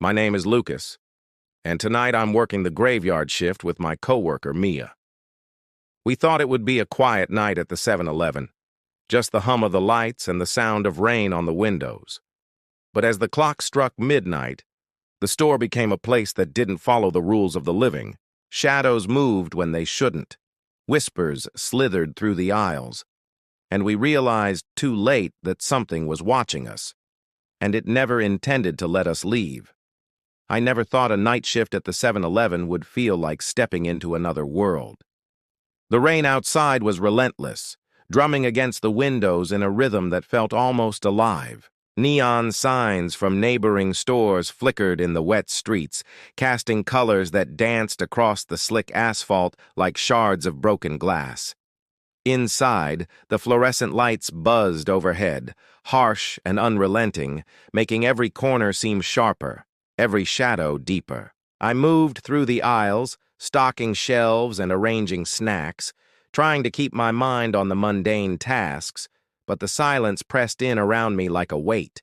My name is Lucas, and tonight I'm working the graveyard shift with my coworker, Mia. We thought it would be a quiet night at the 7-Eleven, just the hum of the lights and the sound of rain on the windows. But as the clock struck midnight, the store became a place that didn't follow the rules of the living. Shadows moved when they shouldn't. Whispers slithered through the aisles, and we realized too late that something was watching us, and it never intended to let us leave. I never thought a night shift at the 7-Eleven would feel like stepping into another world. The rain outside was relentless, drumming against the windows in a rhythm that felt almost alive. Neon signs from neighboring stores flickered in the wet streets, casting colors that danced across the slick asphalt like shards of broken glass. Inside, the fluorescent lights buzzed overhead, harsh and unrelenting, making every corner seem sharper, every shadow deeper. I moved through the aisles, stocking shelves and arranging snacks, trying to keep my mind on the mundane tasks, but the silence pressed in around me like a weight.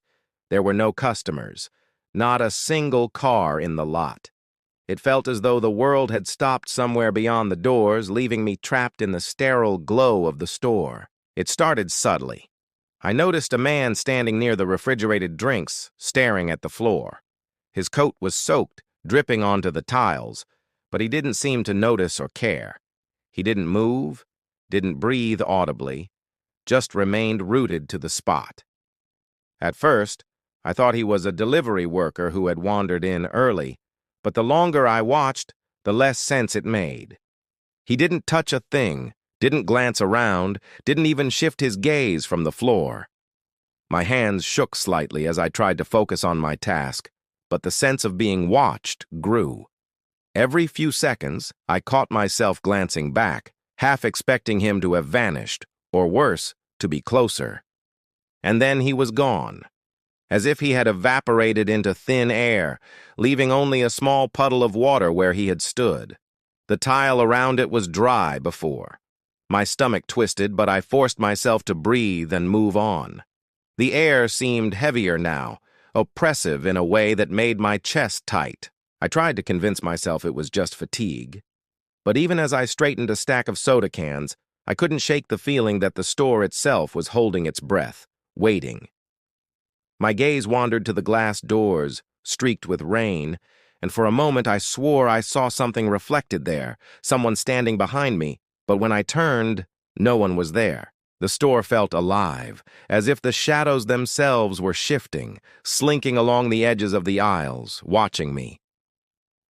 There were no customers, not a single car in the lot. It felt as though the world had stopped somewhere beyond the doors, leaving me trapped in the sterile glow of the store. It started subtly. I noticed a man standing near the refrigerated drinks, staring at the floor. His coat was soaked, dripping onto the tiles, but he didn't seem to notice or care. He didn't move, didn't breathe audibly, just remained rooted to the spot. At first, I thought he was a delivery worker who had wandered in early, but the longer I watched, the less sense it made. He didn't touch a thing, didn't glance around, didn't even shift his gaze from the floor. My hands shook slightly as I tried to focus on my task, but the sense of being watched grew. Every few seconds, I caught myself glancing back, half expecting him to have vanished, or worse, to be closer. And then he was gone, as if he had evaporated into thin air, leaving only a small puddle of water where he had stood. The tile around it was dry before. My stomach twisted, but I forced myself to breathe and move on. The air seemed heavier now, oppressive in a way that made my chest tight. I tried to convince myself it was just fatigue. But even as I straightened a stack of soda cans, I couldn't shake the feeling that the store itself was holding its breath, waiting. My gaze wandered to the glass doors, streaked with rain, and for a moment I swore I saw something reflected there, someone standing behind me, but when I turned, no one was there. The store felt alive, as if the shadows themselves were shifting, slinking along the edges of the aisles, watching me.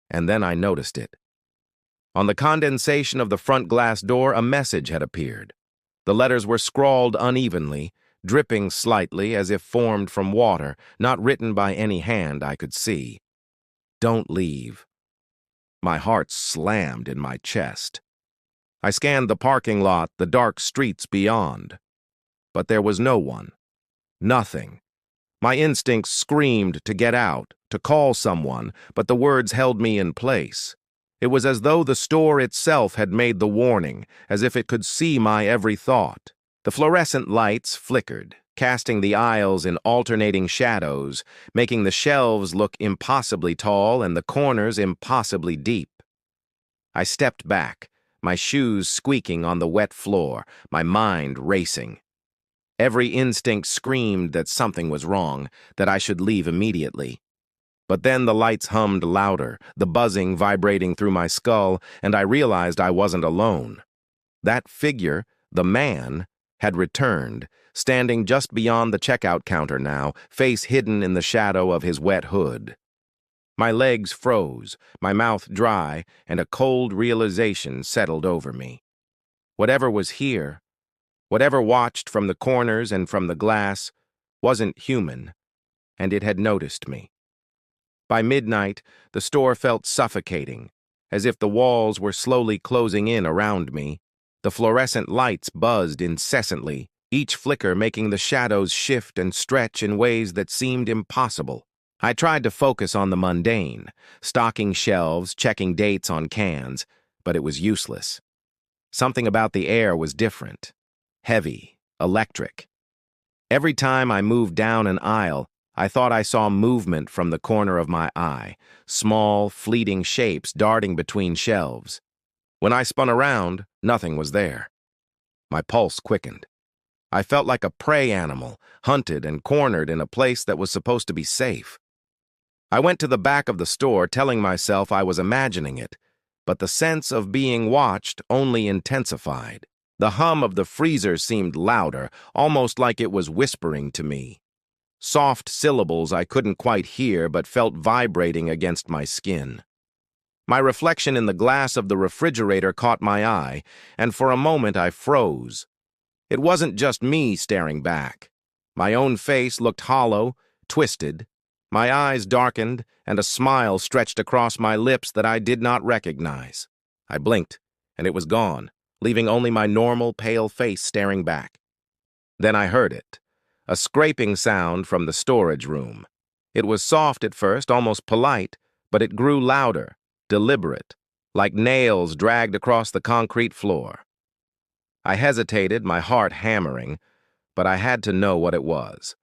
And then I noticed it. On the condensation of the front glass door, a message had appeared. The letters were scrawled unevenly, dripping slightly as if formed from water, not written by any hand I could see. Don't leave. My heart slammed in my chest. I scanned the parking lot, the dark streets beyond. But there was no one. Nothing. My instincts screamed to get out, to call someone, but the words held me in place. It was as though the store itself had made the warning, as if it could see my every thought. The fluorescent lights flickered, casting the aisles in alternating shadows, making the shelves look impossibly tall and the corners impossibly deep. I stepped back, my shoes squeaking on the wet floor, my mind racing. Every instinct screamed that something was wrong, that I should leave immediately. But then the lights hummed louder, the buzzing vibrating through my skull, and I realized I wasn't alone. That figure, the man, had returned, standing just beyond the checkout counter now, face hidden in the shadow of his wet hood. My legs froze, my mouth dry, and a cold realization settled over me. Whatever was here, whatever watched from the corners and from the glass, wasn't human, and it had noticed me. By midnight, the store felt suffocating, as if the walls were slowly closing in around me. The fluorescent lights buzzed incessantly, each flicker making the shadows shift and stretch in ways that seemed impossible. I tried to focus on the mundane, stocking shelves, checking dates on cans, but it was useless. Something about the air was different, heavy, electric. Every time I moved down an aisle, I thought I saw movement from the corner of my eye, small, fleeting shapes darting between shelves. When I spun around, nothing was there. My pulse quickened. I felt like a prey animal, hunted and cornered in a place that was supposed to be safe. I went to the back of the store telling myself I was imagining it, but the sense of being watched only intensified. The hum of the freezer seemed louder, almost like it was whispering to me. Soft syllables I couldn't quite hear but felt vibrating against my skin. My reflection in the glass of the refrigerator caught my eye, and for a moment I froze. It wasn't just me staring back. My own face looked hollow, twisted. My eyes darkened, and a smile stretched across my lips that I did not recognize. I blinked, and it was gone, leaving only my normal, pale face staring back. Then I heard it, a scraping sound from the storage room. It was soft at first, almost polite, but it grew louder, deliberate, like nails dragged across the concrete floor. I hesitated, my heart hammering, but I had to know what it was.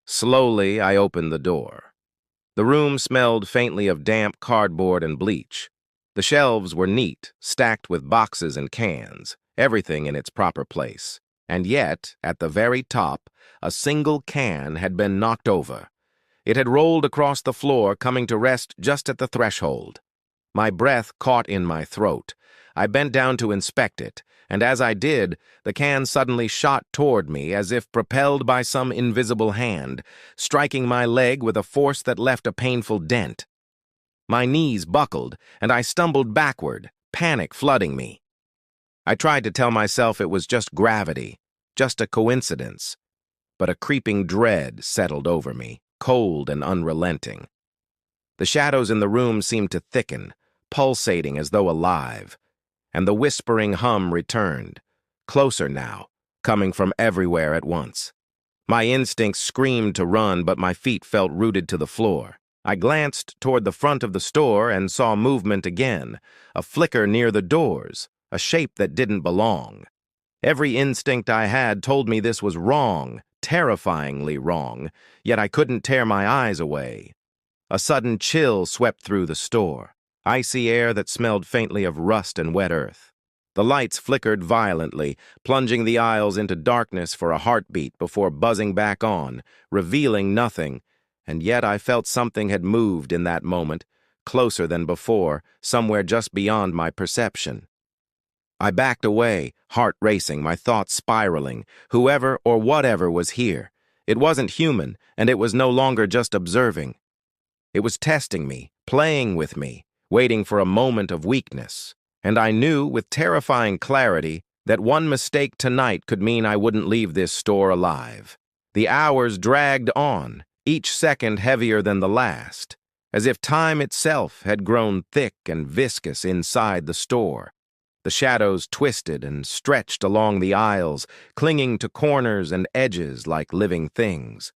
Slowly, I opened the door. The room smelled faintly of damp cardboard and bleach. The shelves were neat, stacked with boxes and cans, everything in its proper place. And yet, at the very top, a single can had been knocked over. It had rolled across the floor, coming to rest just at the threshold. My breath caught in my throat. I bent down to inspect it, and as I did, the can suddenly shot toward me as if propelled by some invisible hand, striking my leg with a force that left a painful dent. My knees buckled, and I stumbled backward, panic flooding me. I tried to tell myself it was just gravity, just a coincidence, but a creeping dread settled over me, cold and unrelenting. The shadows in the room seemed to thicken, pulsating as though alive, and the whispering hum returned, closer now, coming from everywhere at once. My instincts screamed to run, but my feet felt rooted to the floor. I glanced toward the front of the store and saw movement again, a flicker near the doors, a shape that didn't belong. Every instinct I had told me this was wrong, terrifyingly wrong, yet I couldn't tear my eyes away. A sudden chill swept through the store, icy air that smelled faintly of rust and wet earth. The lights flickered violently, plunging the aisles into darkness for a heartbeat before buzzing back on, revealing nothing, and yet I felt something had moved in that moment, closer than before, somewhere just beyond my perception. I backed away, heart racing, my thoughts spiraling. Whoever or whatever was here. It wasn't human, and it was no longer just observing. It was testing me, playing with me, waiting for a moment of weakness. And I knew with terrifying clarity that one mistake tonight could mean I wouldn't leave this store alive. The hours dragged on, each second heavier than the last, as if time itself had grown thick and viscous inside the store. The shadows twisted and stretched along the aisles, clinging to corners and edges like living things.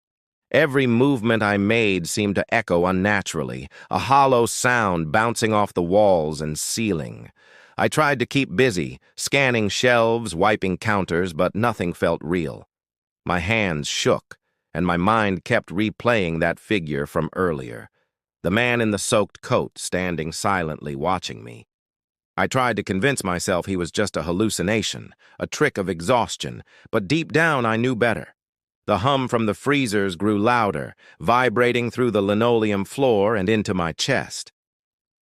Every movement I made seemed to echo unnaturally, a hollow sound bouncing off the walls and ceiling. I tried to keep busy, scanning shelves, wiping counters, but nothing felt real. My hands shook, and my mind kept replaying that figure from earlier, the man in the soaked coat standing silently watching me. I tried to convince myself he was just a hallucination, a trick of exhaustion, but deep down I knew better. The hum from the freezers grew louder, vibrating through the linoleum floor and into my chest.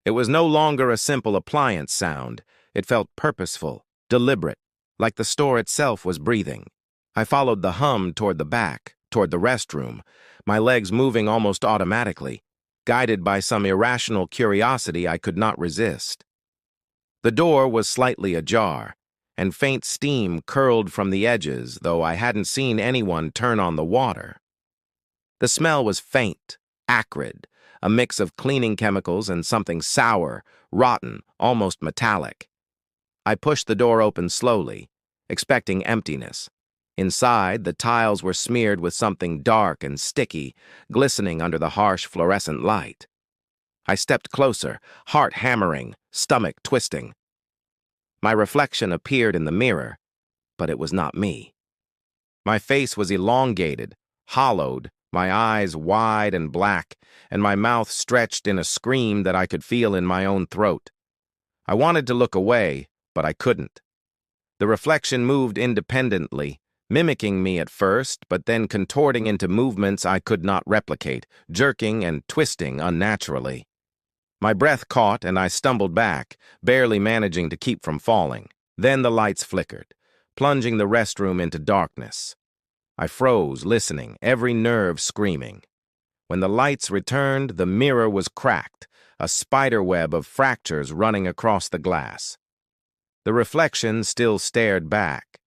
It was no longer a simple appliance sound. It felt purposeful, deliberate, like the store itself was breathing. I followed the hum toward the back, toward the restroom, my legs moving almost automatically, guided by some irrational curiosity I could not resist. The door was slightly ajar, and faint steam curled from the edges, though I hadn't seen anyone turn on the water. The smell was faint, acrid, a mix of cleaning chemicals and something sour, rotten, almost metallic. I pushed the door open slowly, expecting emptiness. Inside, the tiles were smeared with something dark and sticky, glistening under the harsh fluorescent light. I stepped closer, heart hammering, stomach twisting. My reflection appeared in the mirror, but it was not me. My face was elongated, hollowed, my eyes wide and black, and my mouth stretched in a scream that I could feel in my own throat. I wanted to look away, but I couldn't. The reflection moved independently, mimicking me at first, but then contorting into movements I could not replicate, jerking and twisting unnaturally. My breath caught and I stumbled back, barely managing to keep from falling. Then the lights flickered, plunging the restroom into darkness. I froze, listening, every nerve screaming. When the lights returned, the mirror was cracked, a spiderweb of fractures running across the glass. The reflection still stared back,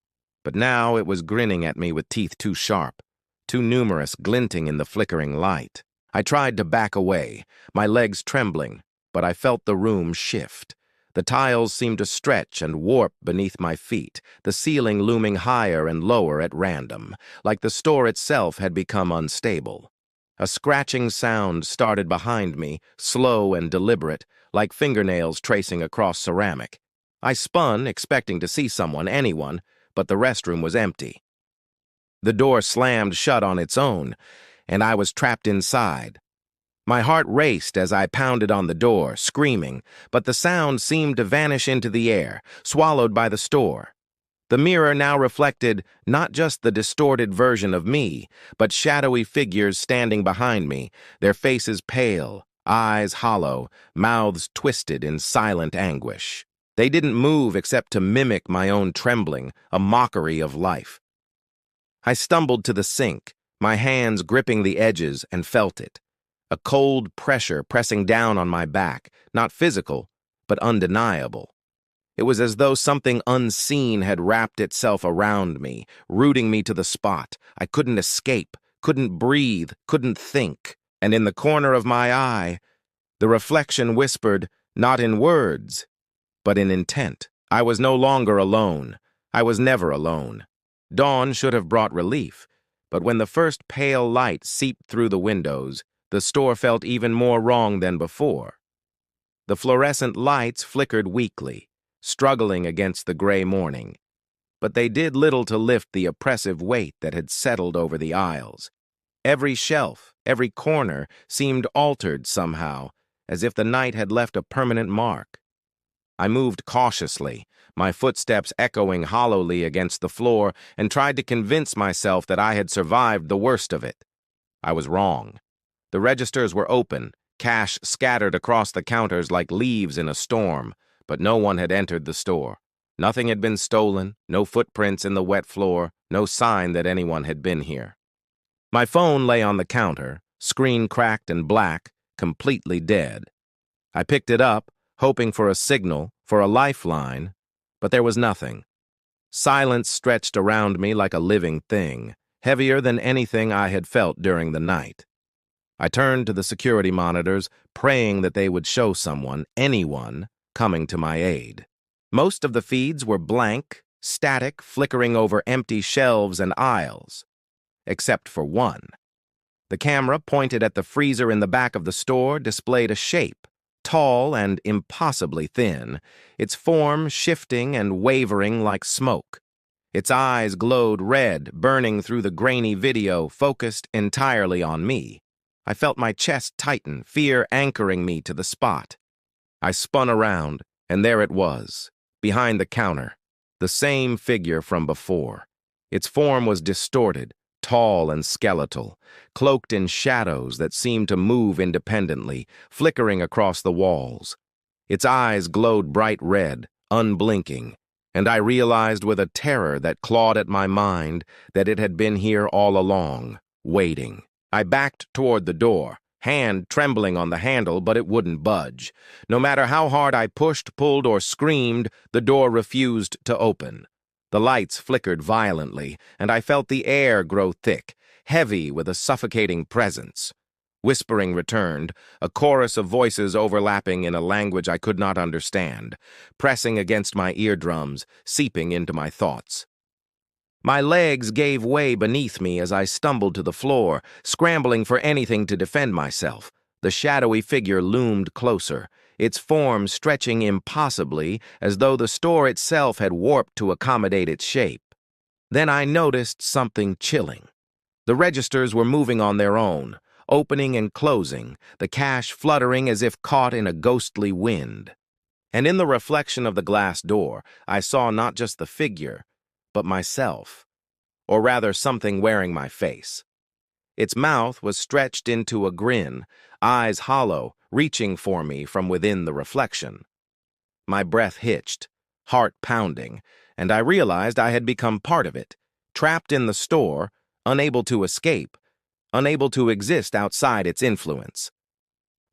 but now it was grinning at me with teeth too sharp, too numerous, glinting in the flickering light. I tried to back away, my legs trembling, but I felt the room shift. The tiles seemed to stretch and warp beneath my feet, the ceiling looming higher and lower at random, like the store itself had become unstable. A scratching sound started behind me, slow and deliberate, like fingernails tracing across ceramic. I spun, expecting to see someone, anyone, but the restroom was empty. The door slammed shut on its own, and I was trapped inside. My heart raced as I pounded on the door, screaming, but the sound seemed to vanish into the air, swallowed by the store. The mirror now reflected not just the distorted version of me, but shadowy figures standing behind me, their faces pale, eyes hollow, mouths twisted in silent anguish. They didn't move except to mimic my own trembling, a mockery of life. I stumbled to the sink, my hands gripping the edges, and felt it. A cold pressure pressing down on my back, not physical, but undeniable. It was as though something unseen had wrapped itself around me, rooting me to the spot. I couldn't escape, couldn't breathe, couldn't think. And in the corner of my eye, the reflection whispered, not in words, but in intent. I was no longer alone. I was never alone. Dawn should have brought relief, but when the first pale light seeped through the windows, the store felt even more wrong than before. The fluorescent lights flickered weakly, struggling against the gray morning, but they did little to lift the oppressive weight that had settled over the aisles. Every shelf, every corner seemed altered somehow, as if the night had left a permanent mark. I moved cautiously, my footsteps echoing hollowly against the floor, and tried to convince myself that I had survived the worst of it. I was wrong. The registers were open, cash scattered across the counters like leaves in a storm, but no one had entered the store. Nothing had been stolen, no footprints in the wet floor, no sign that anyone had been here. My phone lay on the counter, screen cracked and black, completely dead. I picked it up, hoping for a signal, for a lifeline, but there was nothing. Silence stretched around me like a living thing, heavier than anything I had felt during the night. I turned to the security monitors, praying that they would show someone, anyone, coming to my aid. Most of the feeds were blank, static, flickering over empty shelves and aisles, except for one. The camera, pointed at the freezer in the back of the store, displayed a shape, tall and impossibly thin, its form shifting and wavering like smoke. Its eyes glowed red, burning through the grainy video, focused entirely on me. I felt my chest tighten, fear anchoring me to the spot. I spun around, and there it was, behind the counter, the same figure from before. Its form was distorted, tall and skeletal, cloaked in shadows that seemed to move independently, flickering across the walls. Its eyes glowed bright red, unblinking, and I realized with a terror that clawed at my mind that it had been here all along, waiting. I backed toward the door, hand trembling on the handle, but it wouldn't budge. No matter how hard I pushed, pulled, or screamed, the door refused to open. The lights flickered violently, and I felt the air grow thick, heavy with a suffocating presence. Whispering returned, a chorus of voices overlapping in a language I could not understand, pressing against my eardrums, seeping into my thoughts. My legs gave way beneath me as I stumbled to the floor, scrambling for anything to defend myself. The shadowy figure loomed closer, its form stretching impossibly as though the store itself had warped to accommodate its shape. Then I noticed something chilling. The registers were moving on their own, opening and closing, the cash fluttering as if caught in a ghostly wind. And in the reflection of the glass door, I saw not just the figure, but myself, or rather something wearing my face. Its mouth was stretched into a grin, eyes hollow, reaching for me from within the reflection. My breath hitched, heart pounding, and I realized I had become part of it, trapped in the store, unable to escape, unable to exist outside its influence.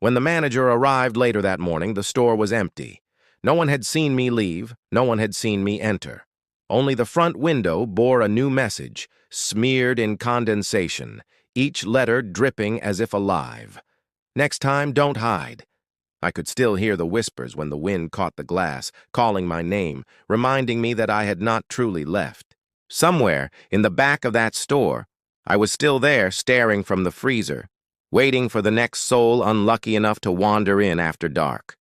When the manager arrived later that morning, the store was empty. No one had seen me leave, no one had seen me enter. Only the front window bore a new message, smeared in condensation, each letter dripping as if alive. "Next time, don't hide." I could still hear the whispers when the wind caught the glass, calling my name, reminding me that I had not truly left. Somewhere, in the back of that store, I was still there staring from the freezer, waiting for the next soul unlucky enough to wander in after dark.